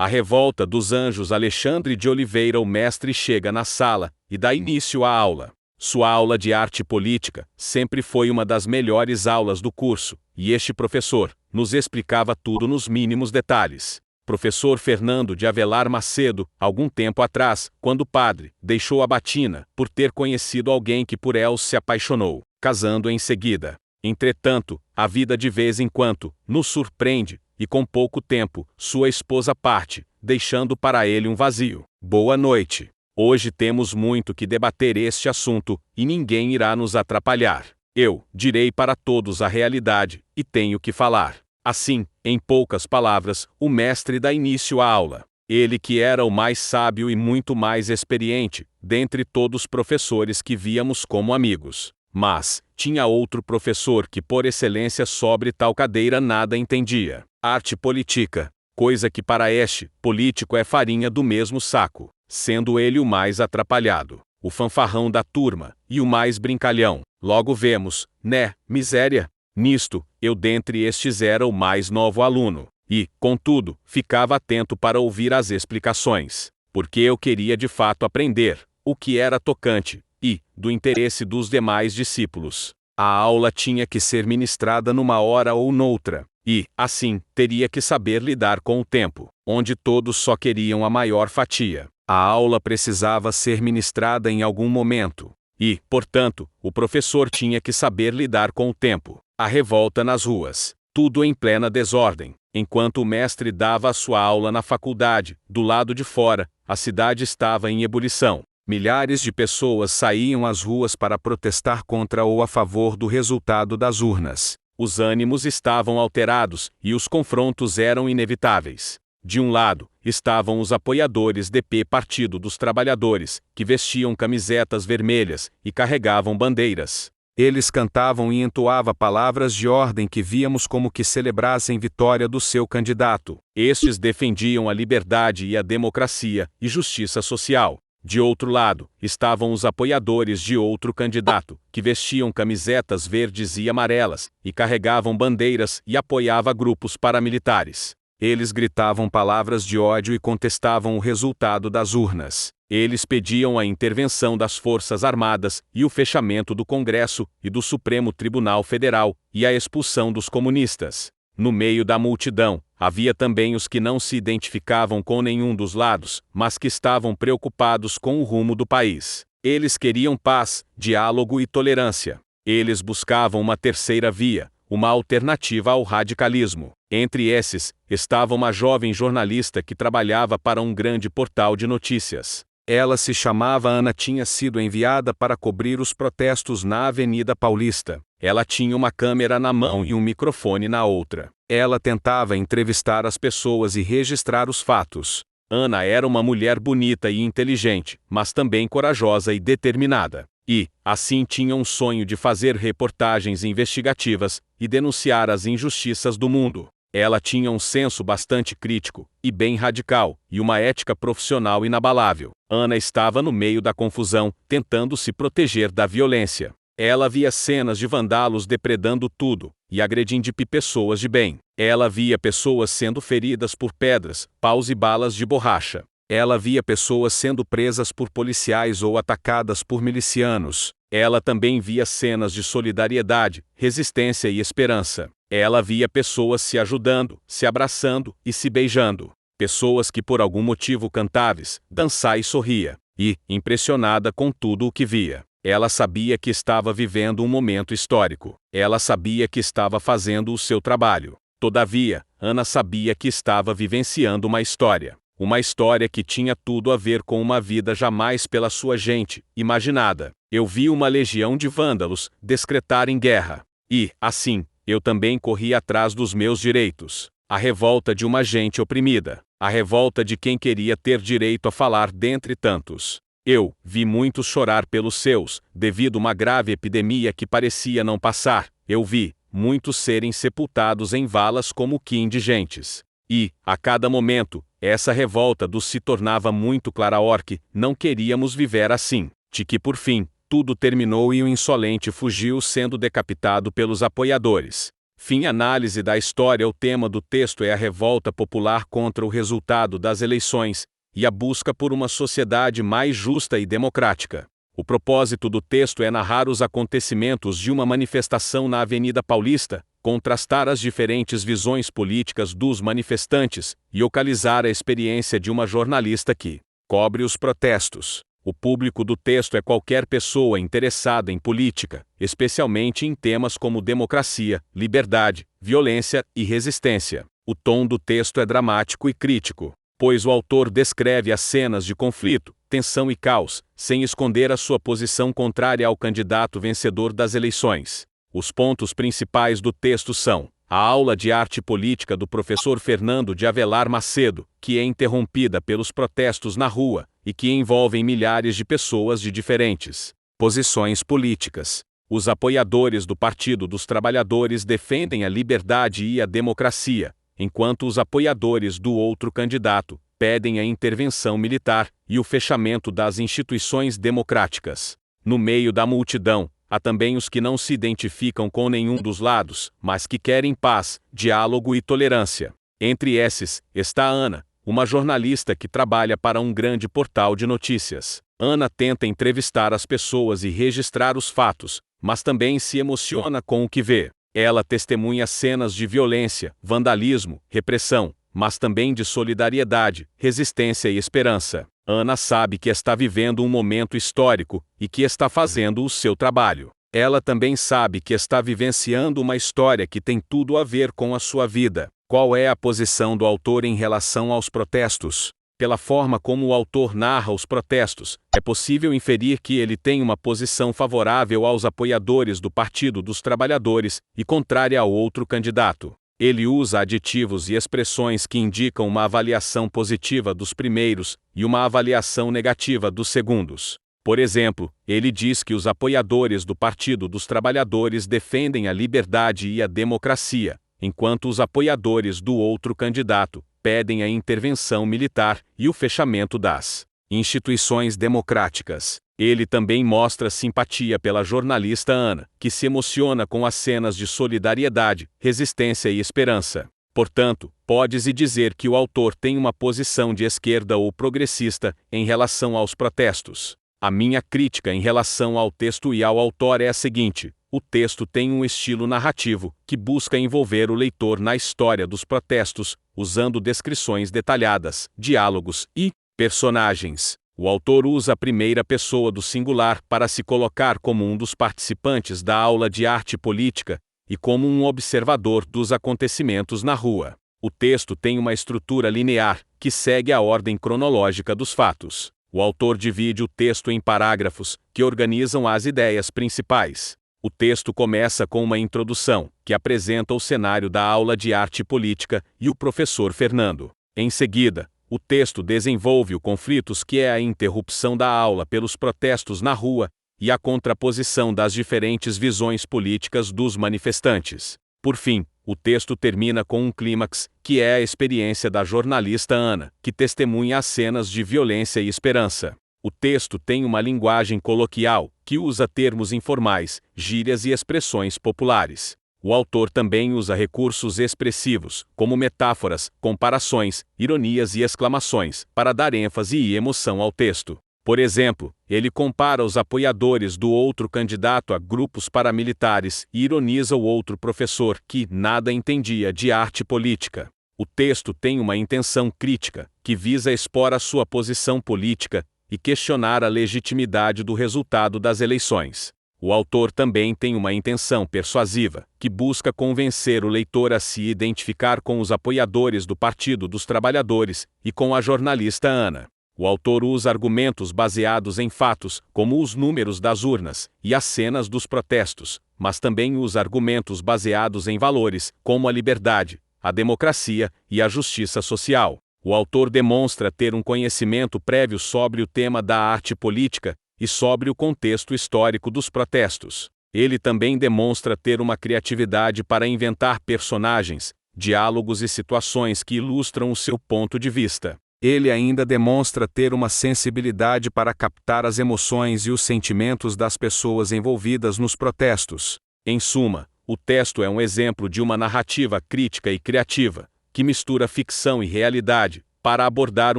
A revolta dos anjos. Alexandre de Oliveira. O mestre chega na sala e dá início à aula. Sua aula de arte política sempre foi uma das melhores aulas do curso, e este professor nos explicava tudo nos mínimos detalhes. Professor Fernando de Avelar Macedo. Algum tempo atrás, quando o padre deixou a batina por ter conhecido alguém que por ela se apaixonou, casando em seguida. Entretanto, a vida de vez em quando nos surpreende, e com pouco tempo, sua esposa parte, deixando para ele um vazio. Boa noite. Hoje temos muito que debater este assunto, e ninguém irá nos atrapalhar. Eu direi para todos a realidade, e tenho que falar. Assim, em poucas palavras, o mestre dá início à aula. Ele que era o mais sábio e muito mais experiente, dentre todos os professores que víamos como amigos. Mas, tinha outro professor que por excelência sobre tal cadeira nada entendia. Arte política, coisa que para este político é farinha do mesmo saco, sendo ele o mais atrapalhado, o fanfarrão da turma, e o mais brincalhão. Logo vemos, né, miséria? Nisto, eu dentre estes era o mais novo aluno, e, contudo, ficava atento para ouvir as explicações, porque eu queria de fato aprender, o que era tocante, e, do interesse dos demais discípulos. A aula tinha que ser ministrada numa hora ou noutra, e, assim, teria que saber lidar com o tempo, onde todos só queriam a maior fatia. A aula precisava ser ministrada em algum momento, e, portanto, o professor tinha que saber lidar com o tempo. A revolta nas ruas, tudo em plena desordem. Enquanto o mestre dava a sua aula na faculdade, do lado de fora, a cidade estava em ebulição. Milhares de pessoas saíam às ruas para protestar contra ou a favor do resultado das urnas. Os ânimos estavam alterados, e os confrontos eram inevitáveis. De um lado, estavam os apoiadores do Partido dos Trabalhadores, que vestiam camisetas vermelhas e carregavam bandeiras. Eles cantavam e entoavam palavras de ordem que víamos como que celebrassem vitória do seu candidato. Estes defendiam a liberdade e a democracia e justiça social. De outro lado, estavam os apoiadores de outro candidato, que vestiam camisetas verdes e amarelas, e carregavam bandeiras e apoiavam grupos paramilitares. Eles gritavam palavras de ódio e contestavam o resultado das urnas. Eles pediam a intervenção das Forças Armadas e o fechamento do Congresso e do Supremo Tribunal Federal, e a expulsão dos comunistas. No meio da multidão, havia também os que não se identificavam com nenhum dos lados, mas que estavam preocupados com o rumo do país. Eles queriam paz, diálogo e tolerância. Eles buscavam uma terceira via, uma alternativa ao radicalismo. Entre esses, estava uma jovem jornalista que trabalhava para um grande portal de notícias. Ela se chamava Ana, tinha sido enviada para cobrir os protestos na Avenida Paulista. Ela tinha uma câmera na mão e um microfone na outra. Ela tentava entrevistar as pessoas e registrar os fatos. Ana era uma mulher bonita e inteligente, mas também corajosa e determinada. E, assim, tinha um sonho de fazer reportagens investigativas e denunciar as injustiças do mundo. Ela tinha um senso bastante crítico e bem radical, e uma ética profissional inabalável. Ana estava no meio da confusão, tentando se proteger da violência. Ela via cenas de vândalos depredando tudo, e agredindo pessoas de bem. Ela via pessoas sendo feridas por pedras, paus e balas de borracha. Ela via pessoas sendo presas por policiais ou atacadas por milicianos. Ela também via cenas de solidariedade, resistência e esperança. Ela via pessoas se ajudando, se abraçando e se beijando. Pessoas que por algum motivo cantáveis, dançar e sorria. E, impressionada com tudo o que via, ela sabia que estava vivendo um momento histórico. Ela sabia que estava fazendo o seu trabalho. Todavia, Ana sabia que estava vivenciando uma história. Uma história que tinha tudo a ver com uma vida jamais pela sua gente imaginada. Eu vi uma legião de vândalos decretarem guerra. E, assim, eu também corri atrás dos meus direitos. A revolta de uma gente oprimida. A revolta de quem queria ter direito a falar dentre tantos. Eu vi muitos chorar pelos seus, devido a uma grave epidemia que parecia não passar. Eu vi muitos serem sepultados em valas como que indigentes. E, a cada momento, essa revolta dos se tornava muito clara que não queríamos viver assim. De que por fim, tudo terminou e o insolente fugiu sendo decapitado pelos apoiadores. Fim análise da história. O tema do texto é a revolta popular contra o resultado das eleições e a busca por uma sociedade mais justa e democrática. O propósito do texto é narrar os acontecimentos de uma manifestação na Avenida Paulista, contrastar as diferentes visões políticas dos manifestantes e localizar a experiência de uma jornalista que cobre os protestos. O público do texto é qualquer pessoa interessada em política, especialmente em temas como democracia, liberdade, violência e resistência. O tom do texto é dramático e crítico, pois o autor descreve as cenas de conflito, tensão e caos, sem esconder a sua posição contrária ao candidato vencedor das eleições. Os pontos principais do texto são: a aula de arte política do professor Fernando de Avelar Macedo, que é interrompida pelos protestos na rua, e que envolvem milhares de pessoas de diferentes posições políticas. Os apoiadores do Partido dos Trabalhadores defendem a liberdade e a democracia, enquanto os apoiadores do outro candidato pedem a intervenção militar e o fechamento das instituições democráticas. No meio da multidão, há também os que não se identificam com nenhum dos lados, mas que querem paz, diálogo e tolerância. Entre esses, está Ana, uma jornalista que trabalha para um grande portal de notícias. Ana tenta entrevistar as pessoas e registrar os fatos, mas também se emociona com o que vê. Ela testemunha cenas de violência, vandalismo, repressão, mas também de solidariedade, resistência e esperança. Ana sabe que está vivendo um momento histórico e que está fazendo o seu trabalho. Ela também sabe que está vivenciando uma história que tem tudo a ver com a sua vida. Qual é a posição do autor em relação aos protestos? Pela forma como o autor narra os protestos, é possível inferir que ele tem uma posição favorável aos apoiadores do Partido dos Trabalhadores e contrária ao outro candidato. Ele usa adjetivos e expressões que indicam uma avaliação positiva dos primeiros e uma avaliação negativa dos segundos. Por exemplo, ele diz que os apoiadores do Partido dos Trabalhadores defendem a liberdade e a democracia, enquanto os apoiadores do outro candidato pedem a intervenção militar e o fechamento das instituições democráticas. Ele também mostra simpatia pela jornalista Ana, que se emociona com as cenas de solidariedade, resistência e esperança. Portanto, pode-se dizer que o autor tem uma posição de esquerda ou progressista em relação aos protestos. A minha crítica em relação ao texto e ao autor é a seguinte: o texto tem um estilo narrativo que busca envolver o leitor na história dos protestos, usando descrições detalhadas, diálogos e personagens. O autor usa a primeira pessoa do singular para se colocar como um dos participantes da aula de arte política e como um observador dos acontecimentos na rua. O texto tem uma estrutura linear, que segue a ordem cronológica dos fatos. O autor divide o texto em parágrafos, que organizam as ideias principais. O texto começa com uma introdução, que apresenta o cenário da aula de arte política e o professor Fernando. Em seguida, o texto desenvolve o conflitos, que é a interrupção da aula pelos protestos na rua e a contraposição das diferentes visões políticas dos manifestantes. Por fim, o texto termina com um clímax, que é a experiência da jornalista Ana, que testemunha as cenas de violência e esperança. O texto tem uma linguagem coloquial, que usa termos informais, gírias e expressões populares. O autor também usa recursos expressivos, como metáforas, comparações, ironias e exclamações, para dar ênfase e emoção ao texto. Por exemplo, ele compara os apoiadores do outro candidato a grupos paramilitares e ironiza o outro professor que nada entendia de arte política. O texto tem uma intenção crítica, que visa expor a sua posição política e questionar a legitimidade do resultado das eleições. O autor também tem uma intenção persuasiva, que busca convencer o leitor a se identificar com os apoiadores do Partido dos Trabalhadores e com a jornalista Ana. O autor usa argumentos baseados em fatos, como os números das urnas e as cenas dos protestos, mas também usa argumentos baseados em valores, como a liberdade, a democracia e a justiça social. O autor demonstra ter um conhecimento prévio sobre o tema da arte política e sobre o contexto histórico dos protestos. Ele também demonstra ter uma criatividade para inventar personagens, diálogos e situações que ilustram o seu ponto de vista. Ele ainda demonstra ter uma sensibilidade para captar as emoções e os sentimentos das pessoas envolvidas nos protestos. Em suma, O texto é um exemplo de uma narrativa crítica e criativa, que mistura ficção e realidade, para abordar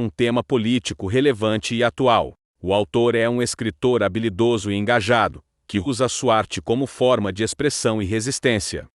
um tema político relevante e atual. O autor é um escritor habilidoso e engajado, que usa sua arte como forma de expressão e resistência.